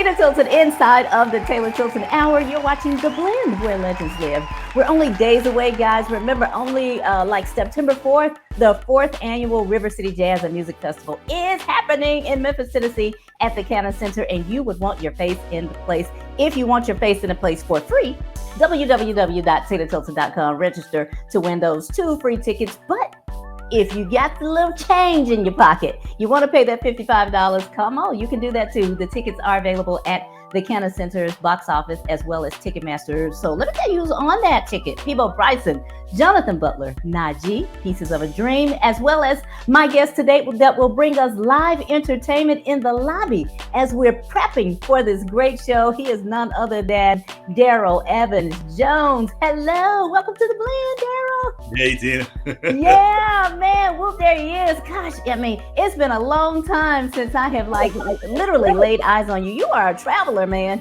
Tina Tilton inside of the Taylor Tilton Hour. You're watching The Blend, where legends live. We're only days away, guys. Remember, only like September 4th, the 4th annual River City Jazz and Music Festival is happening in Memphis, Tennessee at the Cannon Center, and you would want your face in the place. If you want your face in a place for free, www.tinatilton.com. Register to win those 2 free tickets. But if you got the little change in your pocket, you want to pay that $55, come on, you can do that too. The tickets are available at the Cannon Center's box office as well as Ticketmaster. So let me tell you who's on that ticket. Peabo Bryson, Jonathan Butler, Najee, Pieces of a Dream, as well as my guest today that will bring us live entertainment in the lobby as we're prepping for this great show. He is none other than Daryl Evans Jones. Hello, welcome to The Blend, Daryl. Hey, Tina. Yeah, man. Well, there he is. Gosh, I mean, it's been a long time since I have literally laid eyes on you. You are a traveler, man.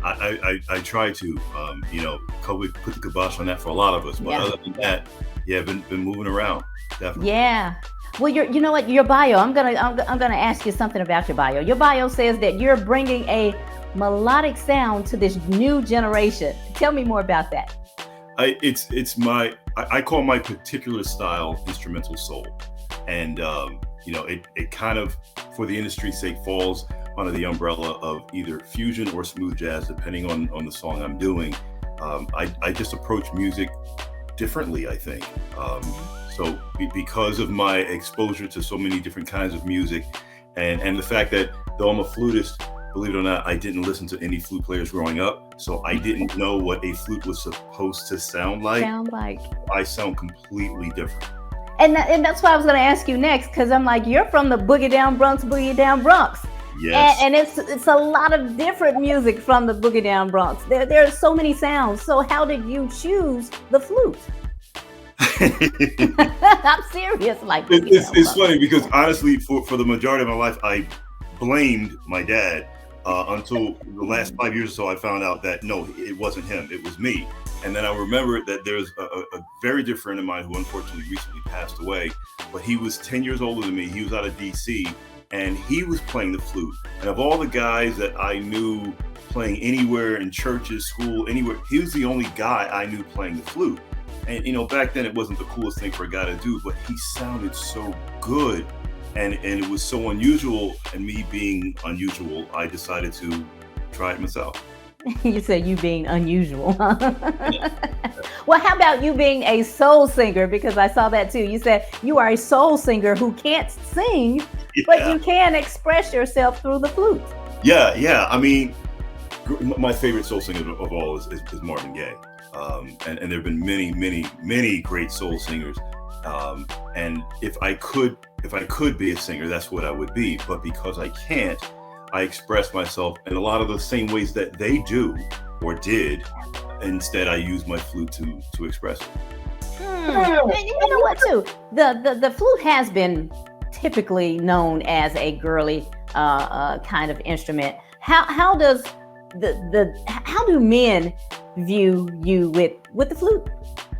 I try to, COVID put the kibosh on that for a lot of us, but other than that, been moving around, definitely. Yeah. Well, you know what? Your bio. I'm gonna ask you something about your bio. Your bio says that you're bringing a melodic sound to this new generation. Tell me more about that. I call my particular style instrumental soul, and it kind of, for the industry's sake, falls under the umbrella of either fusion or smooth jazz, depending on the song I'm doing. I just approach music differently, I think. So because of my exposure to so many different kinds of music, and the fact that though I'm a flutist, believe it or not, I didn't listen to any flute players growing up, so I didn't know what a flute was supposed to sound like. I sound completely different. And that's why I was going to ask you next, because I'm like, you're from the Boogie Down Bronx. Yes. And it's a lot of different music from the Boogie Down Bronx. There are so many sounds. So how did you choose the flute? I'm serious. It's funny because honestly, for the majority of my life, I blamed my dad until the last 5 years or so. I found out that no, it wasn't him, it was me. And then I remembered that there's a very dear friend of mine who unfortunately recently passed away, but he was 10 years older than me. He was out of DC, and he was playing the flute. And of all the guys that I knew playing anywhere in churches, school, anywhere, he was the only guy I knew playing the flute. And back then it wasn't the coolest thing for a guy to do, but he sounded so good. And it was so unusual, and me being unusual, I decided to try it myself. You said you being unusual. Well, how about you being a soul singer? Because I saw that too. You said you are a soul singer who can't sing, but you can express yourself through the flute. Yeah. I mean, my favorite soul singer of all is Marvin Gaye. And there have been many great soul singers. And if I could be a singer, that's what I would be. But because I can't, I express myself in a lot of the same ways that they do or did. Instead, I use my flute to express it. And you know what, too? The flute has been typically known as a girly kind of instrument. How do men view you with the flute?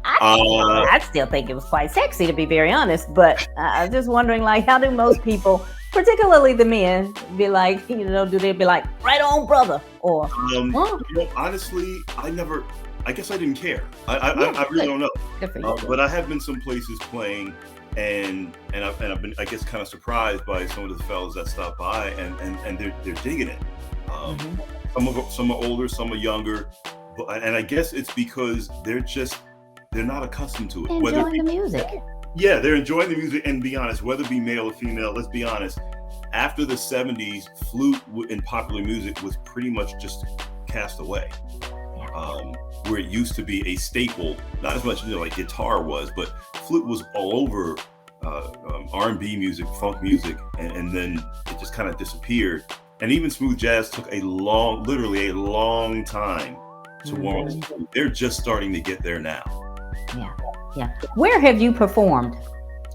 I still think it was quite sexy, to be very honest. But I'm just wondering, how do most people, particularly the men, be like, do they be like, right on, brother? Or honestly, I guess I didn't care. I really don't know. Good for you. But I have been some places playing, and I've been, I guess, kind of surprised by some of the fellas that stop by, and they're digging it. Some are older, some are younger, and I guess it's because they're not accustomed to it. Enjoying the music. Yeah, they're enjoying the music, and be honest, whether it be male or female, let's be honest, after the 70s, flute in popular music was pretty much just cast away. Where it used to be a staple, not as much like guitar was, but flute was all over R&B music, funk music, and then it just kind of disappeared. And even smooth jazz took literally a long time to warm up. They're just starting to get there now. Yeah. Where have you performed?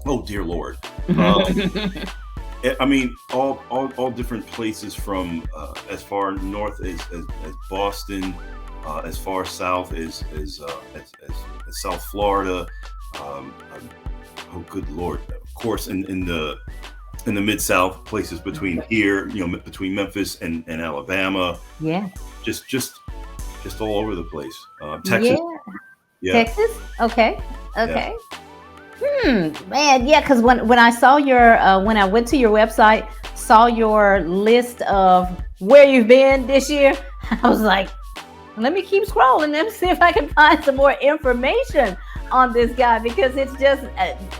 Oh, dear Lord. I mean, all different places, from as far north as Boston, as far south as South Florida. Oh, good Lord. Of course, in the in the Mid-South, places between here, between Memphis and Alabama, Yeah. just all over the place. Texas, Yeah. yeah, Texas. Okay. yeah. Okay. Man, yeah, because when I saw your when I went to your website, saw your list of where you've been this year, I was like, let me keep scrolling and see if I can find some more information on this guy because it's just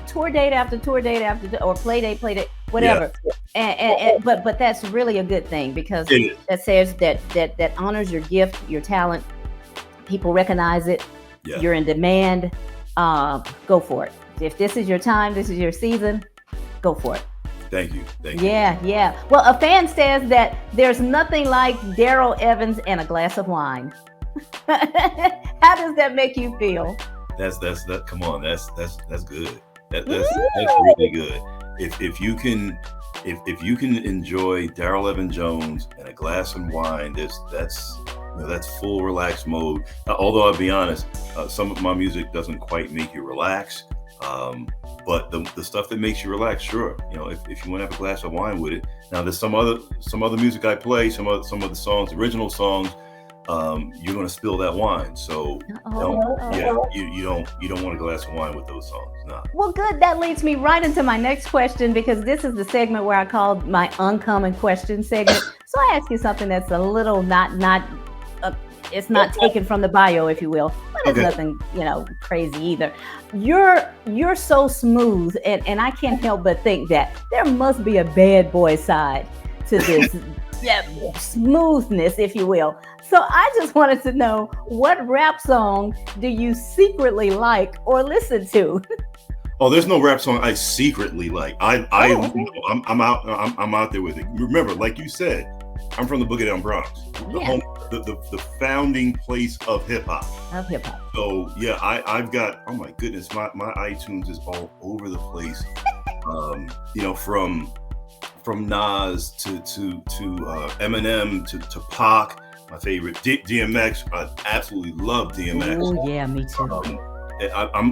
tour date after tour date after or play date, Yeah, whatever. But that's really a good thing because it is. that says that honors your gift, your talent. People recognize it. Yeah, You're in demand. Go for it. If this is your time, this is your season, go for it. thank you, thank you. Yeah, yeah. Well, a fan says that there's nothing like Daryl Evans and a glass of wine. How does that make you feel? That's that. Come on, that's good. That's really good. If you can enjoy Daryl Evan Jones and a glass of wine, that's full relaxed mode. Although I'll be honest, some of my music doesn't quite make you relax. But the stuff that makes you relax, sure. If you want to have a glass of wine with it. Now there's some other music I play, some of the songs, original songs. You're gonna spill that wine. So you don't want a glass of wine with those songs. No. Well, good. That leads me right into my next question because this is the segment where I called my uncommon question segment. So I ask you something that's a little it's not taken from the bio, if you will, but it's Okay. nothing, crazy either. You're so smooth, and I can't help but think that there must be a bad boy side to this smoothness, if you will. So I just wanted to know, what rap song do you secretly like or listen to? Oh, there's no rap song I secretly like. Okay. I'm out there with it. Remember, like you said, I'm from the Boogie Down Bronx, Yeah. the founding place of hip hop. Of hip hop. So yeah, I've got, oh my goodness, my iTunes is all over the place. From Nas to Eminem to Pac, my favorite DMX. I absolutely love DMX. Oh yeah, me too.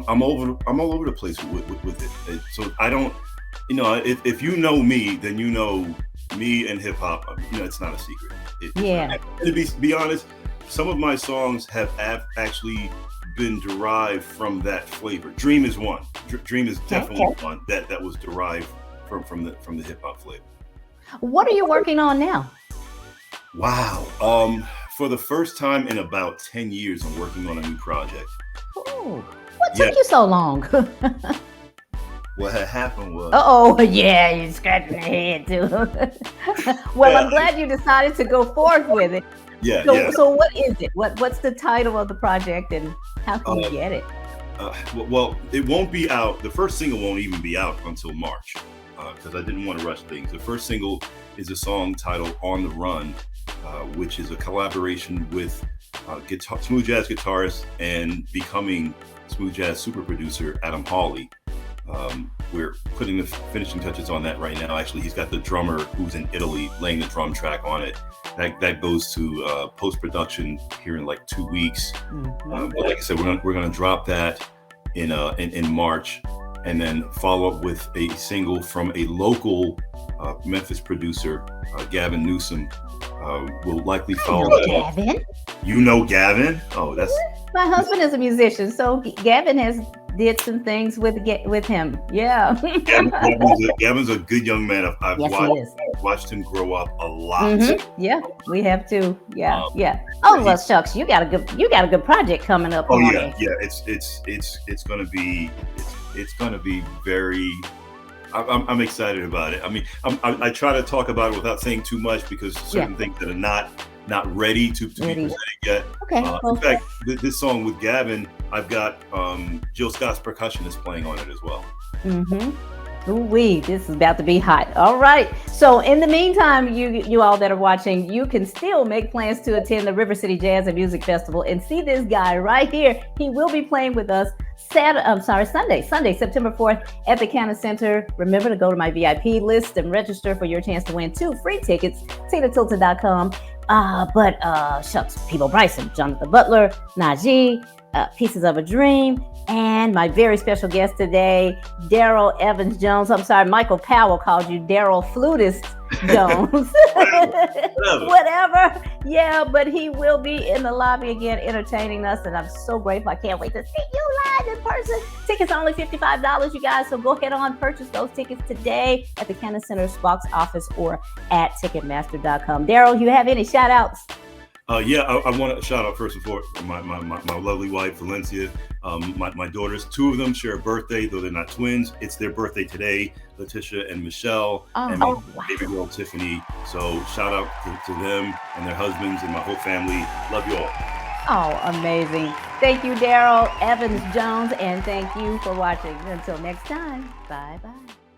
I'm all over the place with it. So I don't, if you know me, then you know me and hip hop. It's not a secret. Yeah. To be honest, some of my songs have actually been derived from that flavor. Dream is one. Dream is definitely one that was derived from the hip hop flavor. What are you working on now? Wow. For the first time in about 10 years, I'm working on a new project. Oh, what took you so long? What had happened was, Yeah, you're scratching your head too. Well, I'm glad you decided to go forth with it. yeah. So what is it? What's the title of the project and how can you get it? Well, it won't be out. The first single won't even be out until March because I didn't want to rush things. The first single is a song titled "On the Run," which is a collaboration with smooth jazz guitarist and becoming smooth jazz super producer Adam Hawley. We're putting the finishing touches on that right now. Actually, he's got the drummer who's in Italy laying the drum track on it. That goes to post-production here in like 2 weeks. Mhm. But like I said, we're gonna drop that in March, and then follow up with a single from a local Memphis producer, Gavin Newsom. Will likely follow that up. Gavin. You know Gavin? Oh, that's My husband is a musician, so Gavin has did some things with him. Yeah. Gavin's a good young man. I've Yes, he is. watched him grow up a lot. Mhm. Yeah, we have to. Yeah, Um, yeah. Oh yeah, well, shucks, you got a good project coming up. Oh on yeah, it. yeah. It's gonna be very. I'm excited about it. I mean, I try to talk about it without saying too much because certain things that are not ready to be Ready. presented yet. Okay. In fact, this song with Gavin, I've got Jill Scott's percussionist playing on it as well. Mm-hmm. Ooh-wee, this is about to be hot. All right. So in the meantime, you all that are watching, you can still make plans to attend the River City Jazz and Music Festival and see this guy right here. He will be playing with us Sunday, September 4th at the Canna Center. Remember to go to my VIP list and register for your chance to win 2 free tickets, TinaTilton.com. Shucks, People Bryson, Jonathan Butler, Najee, Pieces of a Dream, and my very special guest today, Daryl Evans Jones. I'm sorry, Michael Powell called you Daryl Flutist Jones. Whatever. Yeah, but he will be in the lobby again entertaining us, and I'm so grateful. I can't wait to see you live in person. Tickets are only $55, you guys, so go ahead on, purchase those tickets today at the Kenna Center's box office or at Ticketmaster.com. Daryl, you have any shout outs? I want to shout out first and foremost my lovely wife, Valencia. My daughters, two of them share a birthday, though they're not twins. It's their birthday today, Letitia and Michelle, and my baby girl, Tiffany. So shout out to them and their husbands and my whole family. Love you all. Oh, amazing. Thank you, Daryl Evans Jones, and thank you for watching. Until next time, bye-bye.